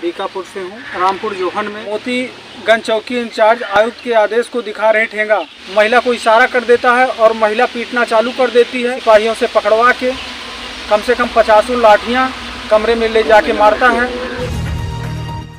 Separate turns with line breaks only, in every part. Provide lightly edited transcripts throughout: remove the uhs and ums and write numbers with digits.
बीकापुर से हूँ। रामपुर जोहन में मोतीगंज चौकी इंचार्ज आयुक्त के आदेश को दिखा रहे ठेंगा। महिला को इशारा कर देता है और महिला पीटना चालू कर देती है। सिपाहियों से पकड़वा के कम से कम 50 लाठियाँ कमरे में ले जाके मारता है।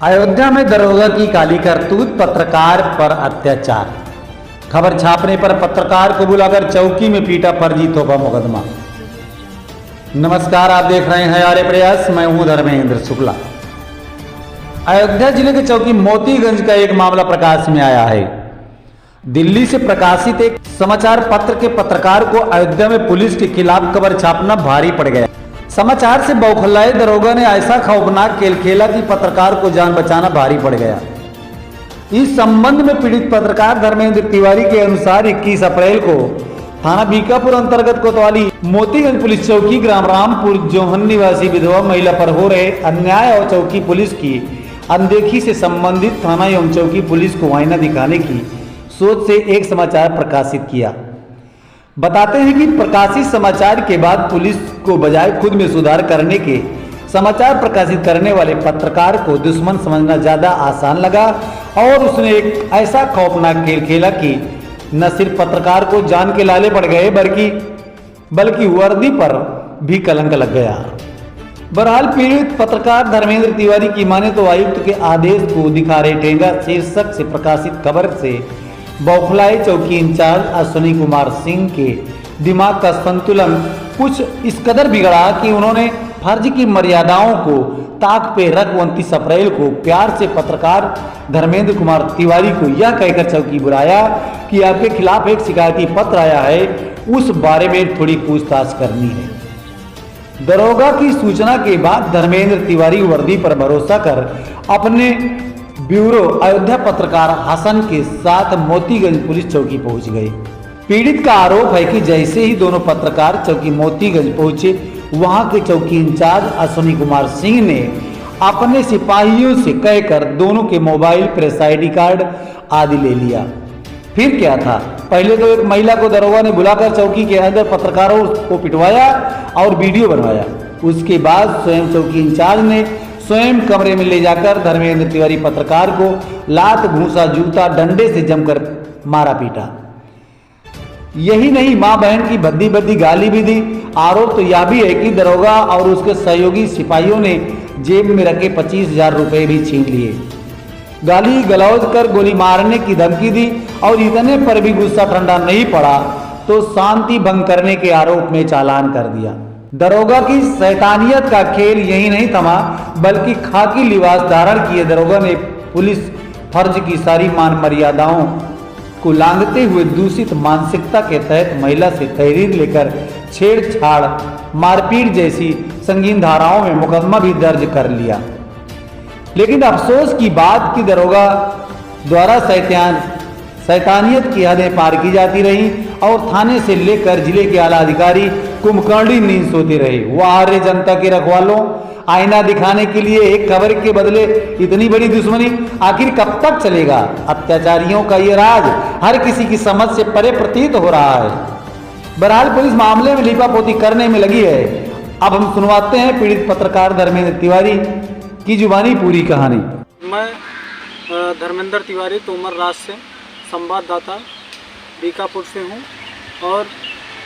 अयोध्या में दरोगा की काली करतूत, पत्रकार पर अत्याचार। खबर छापने पर पत्रकार को बुलाकर चौकी में पीटा, फर्जी तोहफा मुकदमा। नमस्कार, आप देख रहे हैं आर्य प्रयास, मैं हूं धर्मेंद्र शुक्ला। अयोध्या जिले के चौकी मोतीगंज का एक मामला प्रकाश में आया है। दिल्ली से प्रकाशित एक समाचार पत्र के पत्रकार को अयोध्या में पुलिस के खिलाफ खबर छापना भारी पड़ गया। समाचार से बौखलाए दरोगा ने ऐसा खौफनाक खेल खेला कि पत्रकार को जान बचाना भारी पड़ गया। इस संबंध में पीड़ित पत्रकार धर्मेंद्र तिवारी के अनुसार 21 अप्रैल को थाना बीकापुर अंतर्गत कोतवाली मोतीगंज पुलिस चौकी ग्राम रामपुर जोहन निवासी विधवा महिला पर हो रहे अन्याय और चौकी पुलिस की अनदेखी से संबंधित थाना एवं चौकी पुलिस को आईना दिखाने की सोच से एक समाचार प्रकाशित किया। बताते हैं कि प्रकाशित समाचार के बाद पुलिस को बजाय खुद में सुधार करने के समाचार प्रकाशित करने वाले पत्रकार को दुश्मन समझना ज्यादा आसान लगा और उसने एक ऐसा खौफनाक खेल खेला कि न सिर्फ पत्रकार को जान के लाले पड़ गए बल्कि वर्दी पर भी कलंक लग गया। बहरहाल पीड़ित पत्रकार धर्मेंद्र तिवारी की माने तो आयुक्त के आदेश को दिखा रहे ठेंगा शीर्षक से प्रकाशित खबर से बौखलाए चौकी इंचार्ज अश्विनी कुमार सिंह के दिमाग का संतुलन कुछ इस कदर बिगड़ा कि उन्होंने फर्ज की मर्यादाओं को ताक पे रख 29 अप्रैल को प्यार से पत्रकार धर्मेंद्र कुमार तिवारी को यह कहकर चौकी बुलाया कि आपके खिलाफ एक शिकायती पत्र आया है, उस बारे में थोड़ी पूछताछ करनी है। दरोगा की सूचना के बाद धर्मेंद्र तिवारी वर्दी पर भरोसा कर अपने ब्यूरो अयोध्या पत्रकार हसन के साथ मोतीगंज पुलिस चौकी पहुंच गए। पीड़ित का आरोप है कि जैसे ही दोनों पत्रकार चौकी मोतीगंज पहुंचे, वहां के चौकी इंचार्ज अश्विनी कुमार सिंह ने अपने सिपाहियों से कहकर दोनों के मोबाइल, प्रेस ID कार्ड आदि ले लिया। फिर क्या था, पहले तो एक महिला को दरोगा ने बुलाकर चौकी के अंदर पत्रकारों को पिटवाया और वीडियो बनवाया। उसके बाद स्वयं चौकी इंचार्ज ने स्वयं कमरे में ले जाकर धर्मेंद्र तिवारी पत्रकार को लात, घूंसा, जूता, डंडे से जमकर मारा पीटा। यही नहीं, मां बहन की भद्दी भद्दी गाली भी दी। आरोप तो यह भी है कि दरोगा और उसके सहयोगी सिपाहियों ने जेब में रखे 25,000 रुपए भी छीन लिए, गाली गलौज कर गोली मारने की धमकी दी और इतने पर भी गुस्सा ठंडा नहीं पड़ा तो शांति भंग करने के आरोप में चालान कर दिया। दरोगा की शैतानियत का खेल यही नहीं थमा, बल्कि खाकी लिबास धारण किए दरोगा ने पुलिस फर्ज की सारी मान मर्यादाओं को लांघते हुए दूषित मानसिकता के तहत महिला से तहरीर लेकर छेड़छाड़, मारपीट जैसी संगीन धाराओं में मुकदमा भी दर्ज कर लिया। लेकिन अफसोस की बात कि दरोगा द्वारा शैतानियत की हदें पार की जाती रही और थाने से लेकर जिले के आला अधिकारी कुंभकर्णी नींद सोते रहे। वह आर्य जनता के रखवालों आईना दिखाने के लिए एक खबर के बदले इतनी बड़ी दुश्मनी आखिर कब तक चलेगा? अत्याचारियों का ये राज हर किसी की समझ से परे प्रतीत हो रहा है। बहरहाल पुलिस मामले में लीपापोती करने में लगी है। अब हम सुनवाते हैं पीड़ित पत्रकार धर्मेंद्र तिवारी की जुबानी पूरी कहानी।
मैं धर्मेंद्र तिवारी तोमर राज से संवाददाता बीकापुर से हूँ और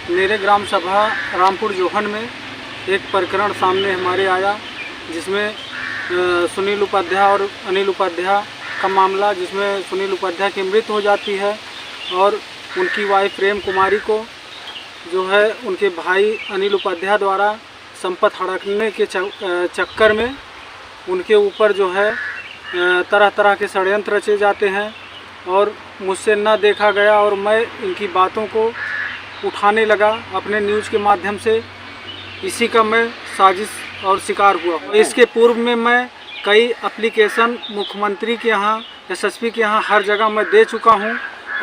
मेरे ग्राम सभा रामपुर जोहन में एक प्रकरण सामने हमारे आया, जिसमें सुनील उपाध्याय और अनिल उपाध्याय का मामला, जिसमें सुनील उपाध्याय की मृत्यु हो जाती है और उनकी वाइफ प्रेम कुमारी को जो है उनके भाई अनिल उपाध्याय द्वारा संपत्ति हड़पने के चक्कर में उनके ऊपर जो है तरह तरह के षड्यंत्र रचे जाते हैं और मुझसे न देखा गया और मैं इनकी बातों को उठाने लगा अपने न्यूज़ के माध्यम से। इसी का मैं साजिश और शिकार हुआ। इसके पूर्व में मैं कई एप्लीकेशन मुख्यमंत्री के यहाँ, SSP के यहाँ हर जगह मैं दे चुका हूँ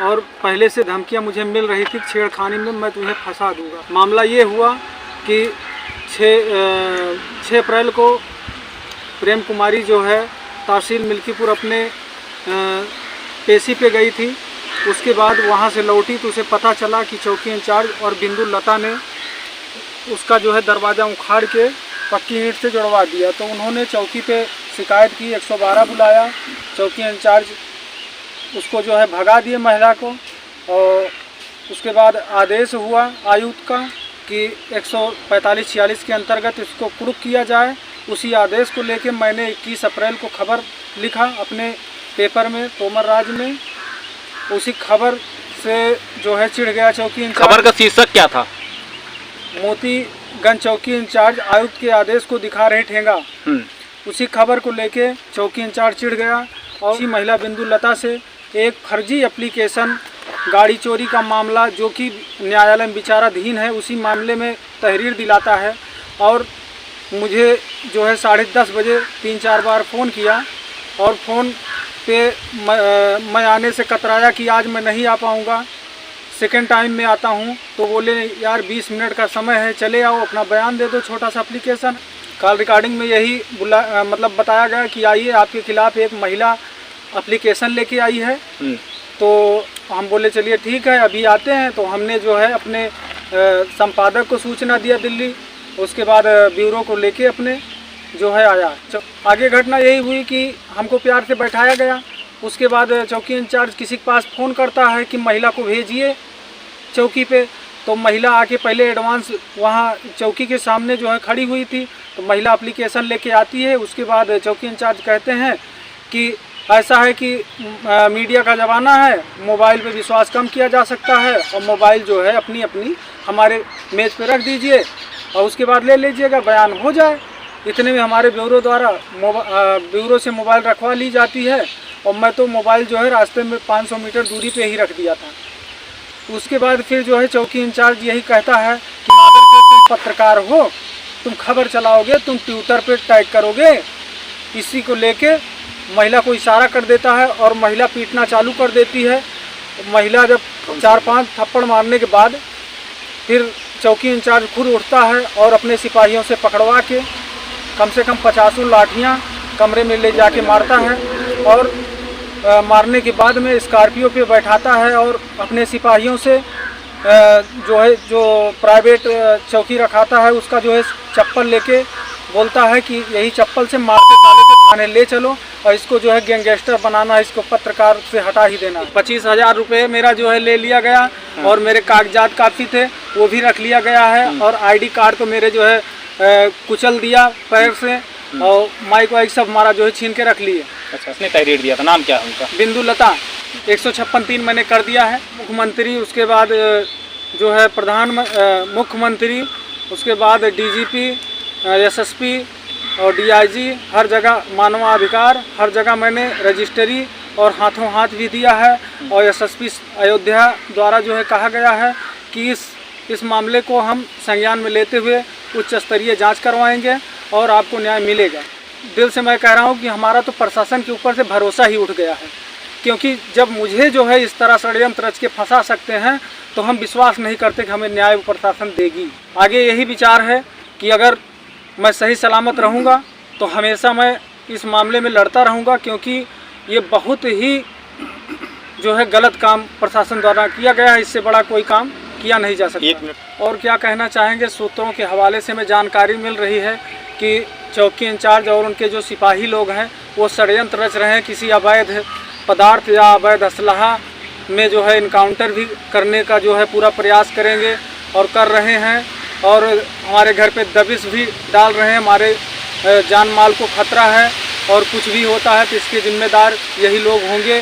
और पहले से धमकियाँ मुझे मिल रही थी, छेड़खानी में मैं तुम्हें फंसा दूँगा। मामला ये हुआ कि 6 अप्रैल को प्रेम कुमारी जो है तहसील मिल्कीपुर अपने पेशी पे गई थी। उसके बाद वहाँ से लौटी तो उसे पता चला कि चौकी इंचार्ज और बिंदु लता ने उसका जो है दरवाज़ा उखाड़ के पक्की ईंट से जुड़वा दिया। तो उन्होंने चौकी पे शिकायत की, 112 बुलाया, चौकी इंचार्ज उसको जो है भगा दिए महिला को। और उसके बाद आदेश हुआ आयुक्त का कि 145-46 के अंतर्गत इसको कुर्क किया जाए। उसी आदेश को लेके मैंने 21 अप्रैल को खबर लिखा अपने पेपर में, तोमर राज में। उसी खबर से जो है चिढ़ गया चौकी इंचार्ज।
खबर का शीर्षक क्या था?
मोतीगंज चौकी इंचार्ज आयुक्त के आदेश को दिखा रहे ठेंगा। उसी खबर को लेके चौकी इंचार्ज चिढ़ गया और उसी महिला बिंदु लता से एक फर्जी एप्लीकेशन, गाड़ी चोरी का मामला जो कि न्यायालय में विचाराधीन है, उसी मामले में तहरीर दिलाता है। और मुझे जो है 10:30 बजे 3-4 बार फ़ोन किया और फ़ोन पे मैं आने से कतराया कि आज मैं नहीं आ पाऊँगा, सेकेंड टाइम में आता हूँ। तो बोले यार 20 मिनट का समय है, चले आओ, अपना बयान दे दो, छोटा सा एप्लीकेशन। कॉल रिकॉर्डिंग में यही मतलब बताया गया कि आइए आपके खिलाफ़ एक महिला एप्लीकेशन लेके आई है। तो हम बोले चलिए ठीक है, अभी आते हैं। तो हमने जो है अपने संपादक को सूचना दिया दिल्ली, उसके बाद ब्यूरो को लेके अपने जो है आया। आगे घटना यही हुई कि हमको प्यार से बैठाया गया। उसके बाद चौकी इंचार्ज किसी के पास फ़ोन करता है कि महिला को भेजिए चौकी पे। तो महिला आके पहले एडवांस वहाँ चौकी के सामने जो है खड़ी हुई थी। तो महिला एप्लीकेशन लेके आती है। उसके बाद चौकी इंचार्ज कहते हैं कि ऐसा है कि मीडिया का ज़माना है, मोबाइल पे विश्वास कम किया जा सकता है और मोबाइल जो है अपनी अपनी हमारे मेज़ पे रख दीजिए और उसके बाद ले लीजिएगा, बयान हो जाए। इतने में हमारे ब्यूरो द्वारा ब्यूरो से मोबाइल रखवा ली जाती है और मैं तो मोबाइल जो है रास्ते में 500 मीटर दूरी पे ही रख दिया था। उसके बाद फिर जो है चौकी इंचार्ज यही कहता है कि अगर तुम पत्रकार हो, तुम खबर चलाओगे, तुम ट्विटर पे टैग करोगे। इसी को लेके महिला को इशारा कर देता है और महिला पीटना चालू कर देती है। महिला जब 4-5 थप्पड़ मारने के बाद फिर चौकी इंचार्ज खुद उठता है और अपने सिपाहियों से पकड़वा के कम से कम 50 लाठियाँ कमरे में ले जाके मारता है और मारने के बाद में स्कॉर्पियो पे बैठाता है और अपने सिपाहियों से जो प्राइवेट चौकी रखाता है उसका जो है चप्पल लेके बोलता है कि यही चप्पल से मार के साले को थाने ले चलो और इसको जो है गैंगस्टर बनाना, इसको पत्रकार से हटा ही देना। 25,000 रुपये मेरा जो है ले लिया गया और मेरे कागजात काफ़ी थे वो भी रख लिया गया है और ID कार्ड को मेरे जो है कुचल दिया पैर से और माइक वाइक सब हमारा जो है छीन के रख लिए।
अच्छा, उसने तहरीर दिया था, नाम क्या है उनका?
बिंदु लता। 156(3) मैंने कर दिया है। मुख्यमंत्री, उसके बाद जो है मुख्यमंत्री, उसके बाद DGP, SSP और DIG, हर जगह मानवाधिकार, हर जगह मैंने रजिस्ट्री और हाथों हाथ भी दिया है। और SSP अयोध्या द्वारा जो है कहा गया है कि इस मामले को हम संज्ञान में लेते हुए उच्च स्तरीय जांच करवाएंगे और आपको न्याय मिलेगा। दिल से मैं कह रहा हूं कि हमारा तो प्रशासन के ऊपर से भरोसा ही उठ गया है, क्योंकि जब मुझे जो है इस तरह षड्यंत्र रच के फंसा सकते हैं तो हम विश्वास नहीं करते कि हमें न्याय प्रशासन देगी। आगे यही विचार है कि अगर मैं सही सलामत रहूँगा तो हमेशा मैं इस मामले में लड़ता रहूँगा, क्योंकि ये बहुत ही जो है गलत काम प्रशासन द्वारा किया गया है। इससे बड़ा कोई काम किया नहीं जा सकता। और क्या कहना चाहेंगे, सूत्रों के हवाले से हमें जानकारी मिल रही है कि चौकी इंचार्ज और उनके जो सिपाही लोग हैं वो षड्यंत्र रच रहे हैं, किसी अवैध पदार्थ या अवैध असलहा में जो है इनकाउंटर भी करने का जो है पूरा प्रयास करेंगे और कर रहे हैं। और हमारे घर पे दबिश भी डाल रहे हैं, हमारे जान माल को खतरा है और कुछ भी होता है तो इसके जिम्मेदार यही लोग होंगे।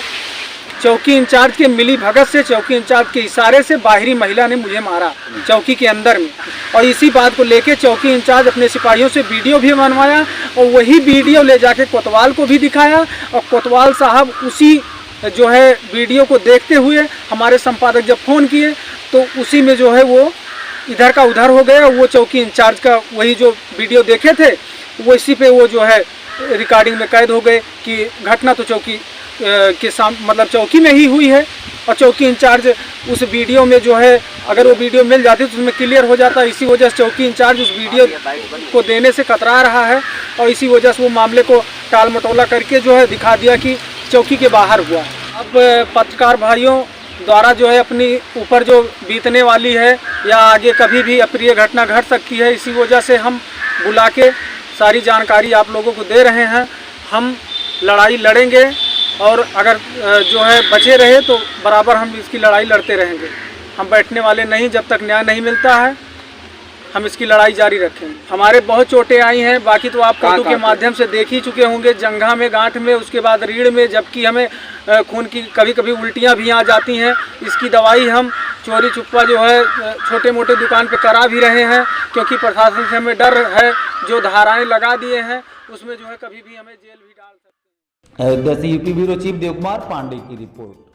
चौकी इंचार्ज के मिली भगत से, चौकी इंचार्ज के इशारे से बाहरी महिला ने मुझे मारा चौकी के अंदर में, और इसी बात को लेके चौकी इंचार्ज अपने सिपाहियों से वीडियो भी बनवाया और वही वीडियो ले जाके कोतवाल को भी दिखाया और कोतवाल साहब उसी जो है वीडियो को देखते हुए हमारे संपादक जब फ़ोन किए तो उसी में जो है वो इधर का उधर हो गया। वो चौकी इंचार्ज का वही जो वीडियो देखे थे वो इसी पे वो जो है रिकॉर्डिंग में कैद हो गए कि घटना तो चौकी के मतलब चौकी में ही हुई है। और चौकी इंचार्ज उस वीडियो में जो है, अगर वो वीडियो मिल जाती तो उसमें क्लियर हो जाता। इसी वजह से चौकी इंचार्ज उस वीडियो को देने से कतरा रहा है और इसी वजह से वो मामले को टाल मटोला करके जो है दिखा दिया कि चौकी के बाहर हुआ। अब पत्रकार भाइयों द्वारा जो है अपनी ऊपर जो बीतने वाली है या आगे कभी भी अप्रिय घटना घट सकती है, इसी वजह से हम बुला के सारी जानकारी आप लोगों को दे रहे हैं। हम लड़ाई लड़ेंगे और अगर जो है बचे रहे तो बराबर हम इसकी लड़ाई लड़ते रहेंगे। हम बैठने वाले नहीं, जब तक न्याय नहीं मिलता है हम इसकी लड़ाई जारी रखेंगे। हमारे बहुत चोटें आई हैं, बाकी तो आप फोटो के माध्यम से देख ही चुके होंगे, जंघा में, गांठ में, उसके बाद रीढ़ में, जबकि हमें खून की कभी कभी उल्टियां भी आ जाती हैं। इसकी दवाई हम चोरी छुपा जो है छोटे मोटे दुकान पे करा भी रहे हैं, क्योंकि प्रशासन से हमें डर है। जो धाराएं लगा दिए हैं उसमें जो है कभी भी हमें जेल भी डाल सकते हैं।
अयोध्या से UP bureau chief Dev Kumar Pandey की रिपोर्ट।